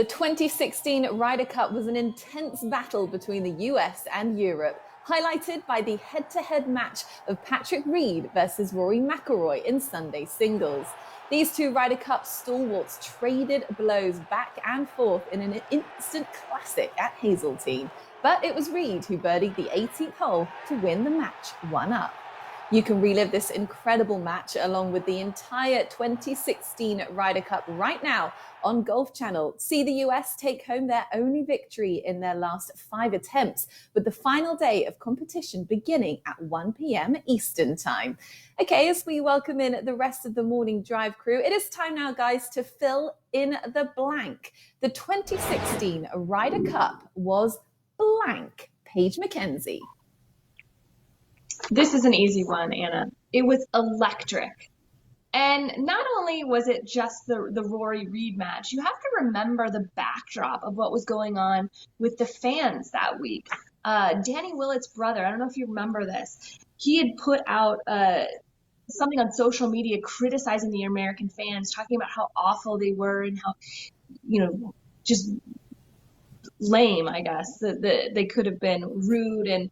The 2016 Ryder Cup was an intense battle between the US and Europe, highlighted by the head-to-head match of Patrick Reed versus Rory McIlroy in Sunday singles. These two Ryder Cup stalwarts traded blows back and forth in an instant classic at Hazeltine, but it was Reed who birdied the 18th hole to win the match 1-up. You can relive this incredible match along with the entire 2016 Ryder Cup right now on Golf Channel. See the US take home their only victory in their last 5 attempts, with the final day of competition beginning at 1 p.m. Eastern Time. Okay, as we welcome in the rest of the morning drive crew, it is time now, guys, to fill in the blank. The 2016 Ryder Cup was blank. Paige McKenzie. This is an easy one, Anna. It was electric. And not only was it just the Rory Reed match, you have to remember the backdrop of what was going on with the fans that week. Danny Willett's brother, I don't know if you remember this, he had put out something on social media criticizing the American fans, talking about how awful they were and how, just lame, I guess, that they could have been rude. And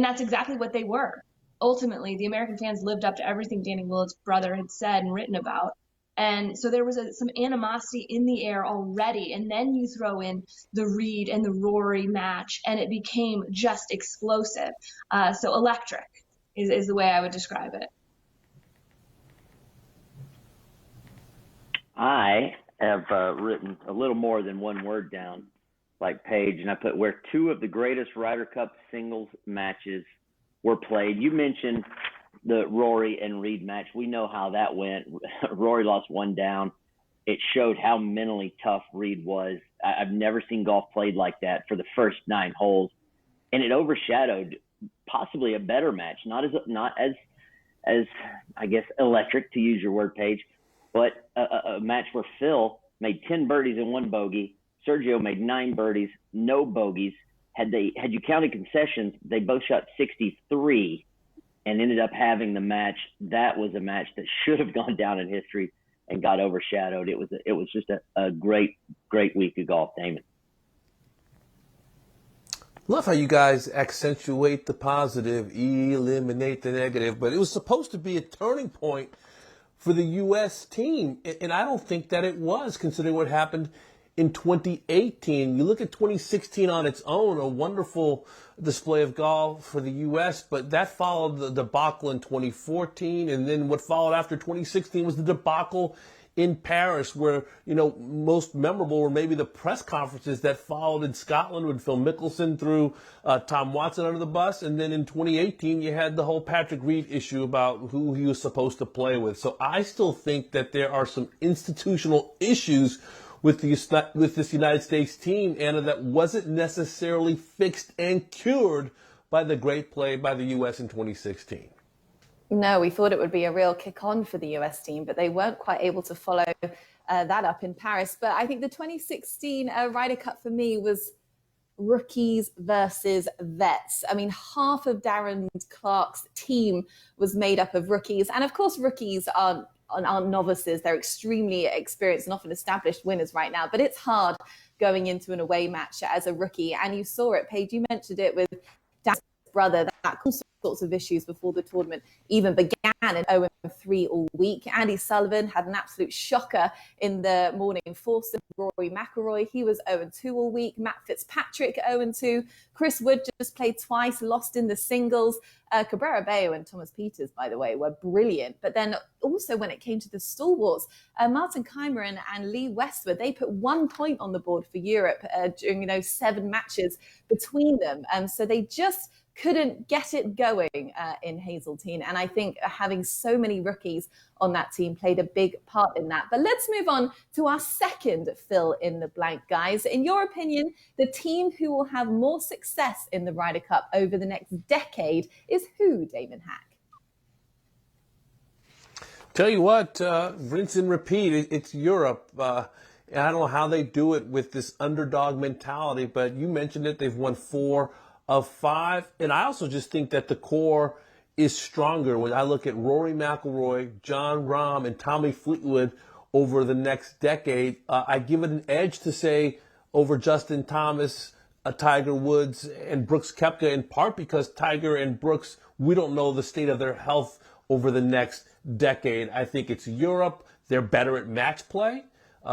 that's exactly what they were. Ultimately, the American fans lived up to everything Danny Willett's brother had said and written about. And so there was some animosity in the air already. And then you throw in the Reed and the Rory match, and it became just explosive. So electric is the way I would describe it. I have written a little more than one word down, like Paige, and I put where two of the greatest Ryder Cup singles matches were played. You mentioned the Rory and Reed match. We know how that went. Rory lost one down. It showed how mentally tough Reed was. I've never seen golf played like that for the first 9 holes, and it overshadowed possibly a better match. Not as I guess electric, to use your word, Paige, but a match where Phil made 10 birdies and 1 bogey. Sergio made 9 birdies, no bogeys. Had you counted concessions, they both shot 63 and ended up having the match. That was a match that should have gone down in history and got overshadowed. It was just a great week of golf, Damon. Love how you guys accentuate the positive, eliminate the negative, but it was supposed to be a turning point for the U.S. team, and I don't think that it was, considering what happened in 2018. You look at 2016 on its own, a wonderful display of golf for the U.S., but that followed the debacle in 2014, and then what followed after 2016 was the debacle in Paris, where, most memorable were maybe the press conferences that followed in Scotland when Phil Mickelson threw Tom Watson under the bus, and then in 2018 you had the whole Patrick Reed issue about who he was supposed to play with. So I still think that there are some institutional issues with this United States team, Anna, that wasn't necessarily fixed and cured by the great play by the U.S. in 2016. No, we thought it would be a real kick-on for the US team, but they weren't quite able to follow that up in Paris. But I think the 2016 Ryder Cup for me was rookies versus vets. I mean, half of Darren Clarke's team was made up of rookies. And of course, rookies aren't novices. They're extremely experienced and often established winners right now. But it's hard going into an away match as a rookie. And you saw it, Paige, you mentioned it with Dan's brother, that all sorts of issues before the tournament even began, in 0-3 all week. Andy Sullivan had an absolute shocker in the morning foursome. Rory McIlroy, he was 0-2 all week. Matt Fitzpatrick 0-2. Chris Wood just played twice, lost in the singles. Cabrera Bello and Thomas Pieters, by the way, were brilliant. But then also when it came to the stalwarts, Martin Keimer and Lee Westwood, they put 1 point on the board for Europe during 7 matches between them. So they just couldn't get it going in Hazeltine. And I think having so many rookies on that team played a big part in that. But let's move on to our second fill in the blank, guys. In your opinion, the team who will have more success in the Ryder Cup over the next decade is who, Damon Hack? Tell you what, rinse and repeat. It's Europe. I don't know how they do it with this underdog mentality, but you mentioned it. They've won 4 of 5. And I also just think that the core is stronger. When I look at Rory McIlroy, Jon Rahm, and Tommy Fleetwood over the next decade, I give it an edge to say over Justin Thomas, Tiger Woods, and Brooks Koepka, in part because Tiger and Brooks, we don't know the state of their health over the next decade. I think it's Europe. They're better at match play.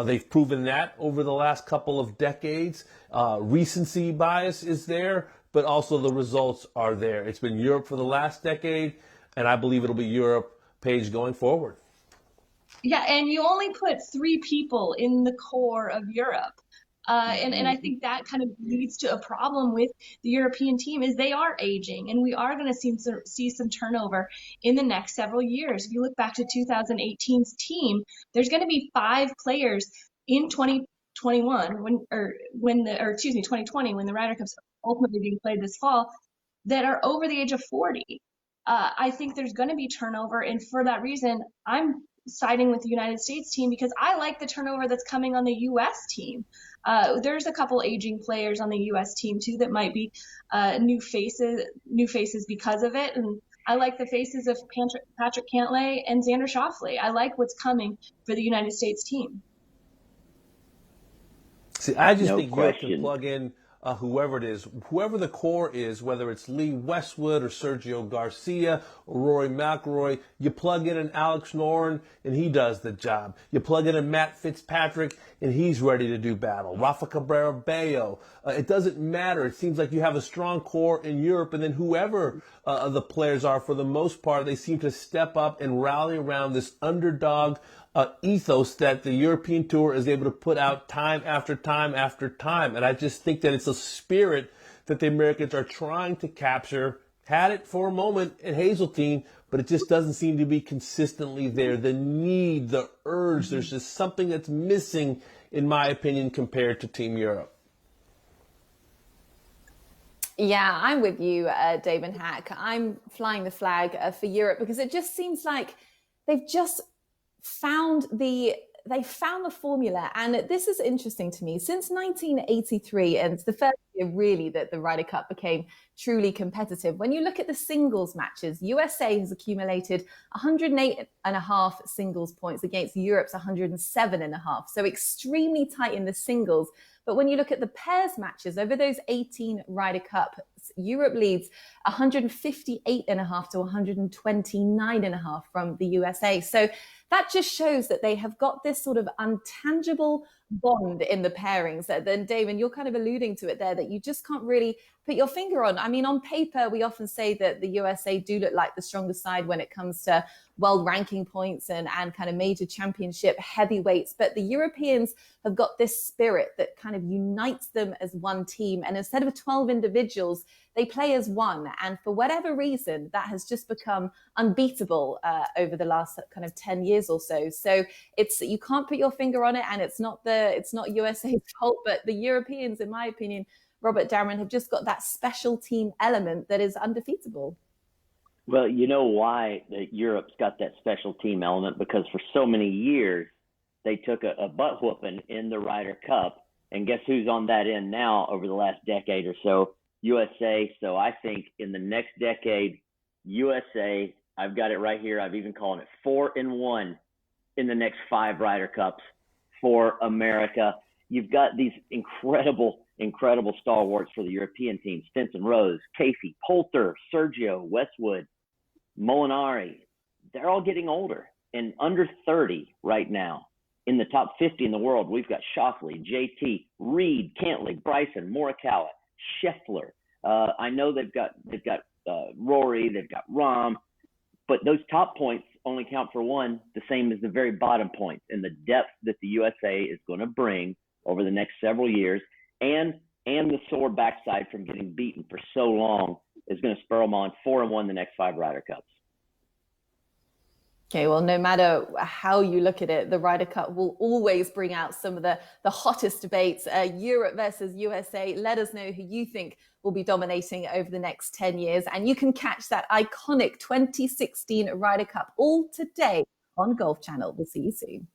They've proven that over the last couple of decades. Recency bias is there, but also the results are there. It's been Europe for the last decade, and I believe it'll be Europe, Paige, going forward. Yeah, and you only put 3 people in the core of Europe. And I think that kind of leads to a problem with the European team is they are aging, and we are going to see some turnover in the next several years. If you look back to 2018's team, there's going to be 5 players in 2021 2020 when the Ryder Cup's ultimately being played this fall that are over the age of 40. I think there's going to be turnover, and for that reason, I'm siding with the United States team because I like the turnover that's coming on the U.S. team. There's a couple aging players on the U.S. team too that might be new faces because of it, and I like the faces of Patrick Cantlay and Xander Schauffele. I like what's coming for the United States team. See, I just think you have to plug in whoever it is, whoever the core is, whether it's Lee Westwood or Sergio Garcia or Rory McIlroy, you plug in an Alex Noren and he does the job. You plug in a Matt Fitzpatrick and he's ready to do battle. Rafa Cabrera Bello. It doesn't matter. It seems like you have a strong core in Europe, and then whoever the players are, for the most part, they seem to step up and rally around this underdog ethos that the European Tour is able to put out time after time after time. And I just think that it's a spirit that the Americans are trying to capture. Had it for a moment at Hazeltine, but it just doesn't seem to be consistently there. The need, the urge, there's just something that's missing, in my opinion, compared to Team Europe. Yeah, I'm with you, Dave and Hack. I'm flying the flag for Europe because it just seems like they've just found the formula. And this is interesting to me. Since 1983, and it's the first year really that the Ryder Cup became truly competitive, when you look at the singles matches, USA has accumulated 108.5 singles points against Europe's 107.5. So extremely tight in the singles. But when you look at the pairs matches over those 18 Ryder Cups, Europe leads 158.5 to 129.5 from the USA. So that just shows that they have got this sort of untangible bond in the pairings. Then, David, you're kind of alluding to it there, that you just can't really put your finger on. I mean, on paper, we often say that the USA do look like the stronger side when it comes to world ranking points and kind of major championship heavyweights. But the Europeans have got this spirit that kind of unites them as one team. And instead of 12 individuals, they play as one. And for whatever reason, that has just become unbeatable over the last kind of 10 years or so. So you can't put your finger on it, and it's not USA's fault, but the Europeans, in my opinion, Robert Dameron, have just got that special team element that is undefeatable. Well, you know why Europe's got that special team element? Because for so many years, they took a butt whooping in the Ryder Cup. And guess who's on that end now over the last decade or so? USA. So I think in the next decade, USA, I've got it right here. I've even called it 4-1 in the next 5 Ryder Cups for America. You've got these incredible stalwarts for the European team: Stinson, Rose, Casey, Poulter, Sergio, Westwood, Molinari. They're all getting older and under 30 right now. In the top 50 in the world, we've got Schauffele, JT, Reed, Cantlay, Bryson, Morikawa, Scheffler. I know they've got Rory, they've got Rahm, but those top points only count for one, the same as the very bottom points. And the depth that the USA is going to bring over the next several years, and the sore backside from getting beaten for so long, is going to spur them on 4-1 the next 5 Ryder Cups. Okay, well, no matter how you look at it, the Ryder Cup will always bring out some of the hottest debates. Europe versus USA. Let us know who you think will be dominating over the next 10 years. And you can catch that iconic 2016 Ryder Cup all today on Golf Channel. We'll see you soon.